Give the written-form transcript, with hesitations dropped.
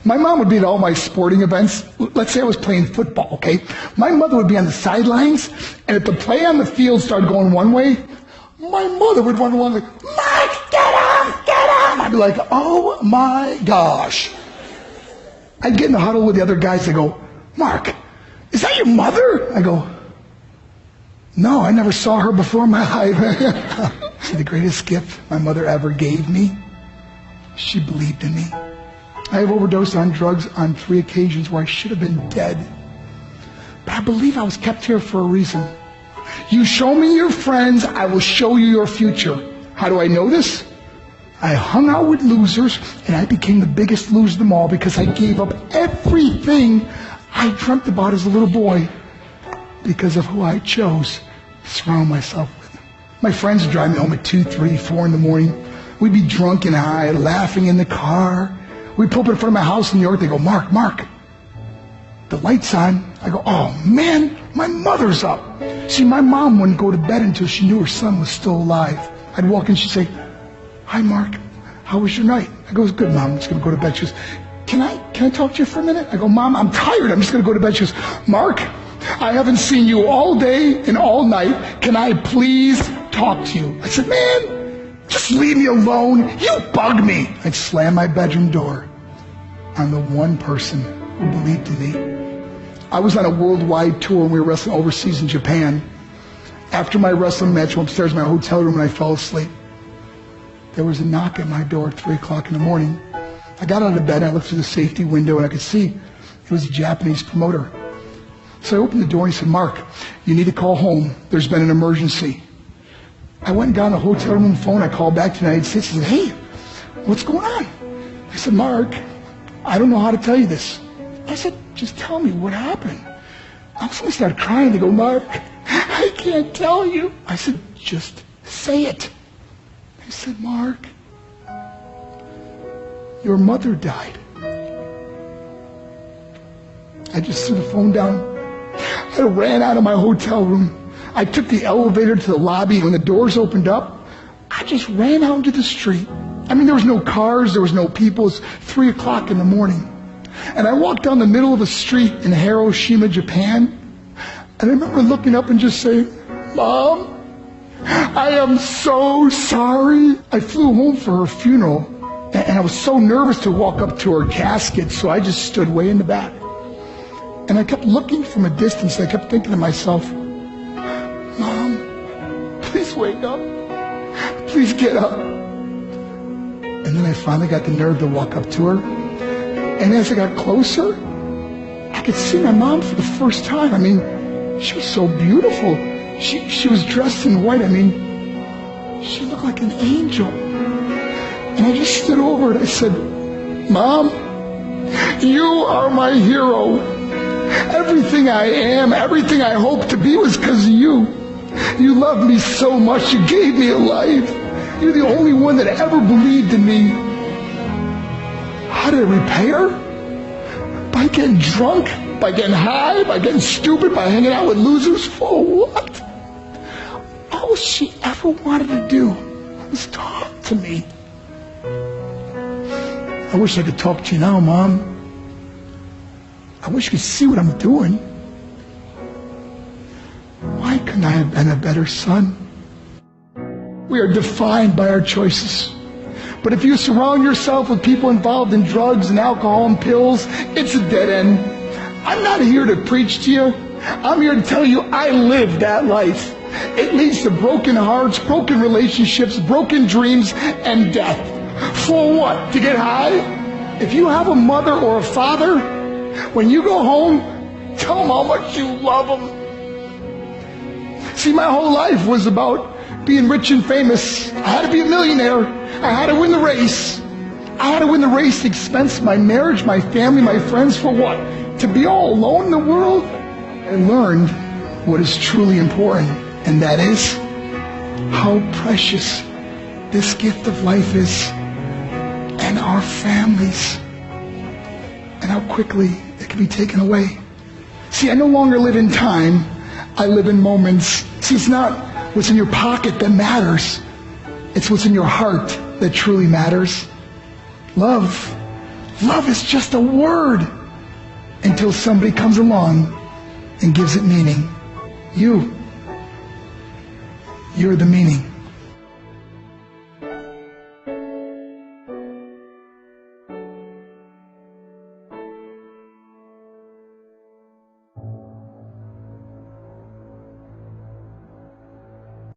My mom would be at all my sporting events. Let's say I was playing football, okay? My mother would be on the sidelines, and if the play on the field started going one way, my mother would run along like, Mike, get him, get him! I'd be like, oh my gosh. I'd get in the huddle with the other guys. They go, Mark, is that your mother? I go, no, I never saw her before in my life. See, the greatest gift my mother ever gave me, she believed in me. I have overdosed on drugs on 3 occasions where I should have been dead. But I believe I was kept here for a reason. You show me your friends, I will show you your future. How do I know this? I hung out with losers, and I became the biggest loser of them all because I gave up everything I dreamt about as a little boy because of who I chose to surround myself with. My friends would drive me home at 2, 3, 4 in the morning. We'd be drunk and high, laughing in the car. We'd pull up in front of my house in New York. They go, Mark, the light's on. I go, oh man, my mother's up. See, my mom wouldn't go to bed until she knew her son was still alive. I'd walk in, she'd say, hi Mark, how was your night? I go, it was good, Mom, I'm just going to go to bed. She goes, can I talk to you for a minute? I go, Mom, I'm tired, I'm just going to go to bed. She goes, Mark, I haven't seen you all day and all night. Can I please talk to you? I said, man, just leave me alone. You bug me. I'd slam my bedroom door on the one person who believed in me. I was on a worldwide tour and we were wrestling overseas in Japan. After my wrestling match, I went upstairs in my hotel room and I fell asleep. There was a knock at my door at 3 o'clock in the morning. I got out of bed, I looked through the safety window and I could see it was a Japanese promoter. So I opened the door and he said, Mark, you need to call home. There's been an emergency. I went and got on the hotel room phone. I called back to the United States. He said, hey, what's going on? I said, Mark, I don't know how to tell you this. I said, just tell me what happened. I was going to start crying. They go, Mark, I can't tell you. I said, just say it. They said, Mark, your mother died. I just threw the phone down. I ran out of my hotel room. I took the elevator to the lobby. When the doors opened up, I just ran out into the street. I mean, there was no cars, there was no people. It was 3 o'clock in the morning. And I walked down the middle of a street in Hiroshima, Japan. And I remember looking up and just saying, Mom, I am so sorry. I flew home for her funeral. And I was so nervous to walk up to her casket, so I just stood way in the back. And I kept looking from a distance. I kept thinking to myself, Mom, please wake up. Please get up. And then I finally got the nerve to walk up to her. And as I got closer, I could see my mom for the first time. I mean, she was so beautiful. She was dressed in white. I mean, she looked like an angel. And I just stood over and I said, Mom, you are my hero. Everything I am, everything I hope to be was because of you. You loved me so much, you gave me a life. You're the only one that ever believed in me. How did I repay her? By getting drunk, by getting high, by getting stupid, by hanging out with losers? For what? All she ever wanted to do was talk to me. I wish I could talk to you now, Mom. I wish you could see what I'm doing. Why couldn't I have been a better son? We are defined by our choices. But if you surround yourself with people involved in drugs and alcohol and pills, it's a dead end. I'm not here to preach to you. I'm here to tell you I lived that life. It leads to broken hearts, broken relationships, broken dreams, and death. For what? To get high? If you have a mother or a father, when you go home, tell them how much you love them. See, my whole life was about being rich and famous. I had to be a millionaire. I had to win the race. I had to win the race at the expense of my marriage, my family, my friends. For what? To be all alone in the world? I learned what is truly important, and that is how precious this gift of life is, and our families, and how quickly it can be taken away. See, I no longer live in time. I live in moments. See, it's not what's in your pocket that matters. It's what's in your heart that truly matters. Love Love is just a word until somebody comes along and gives it meaning. You're the meaning.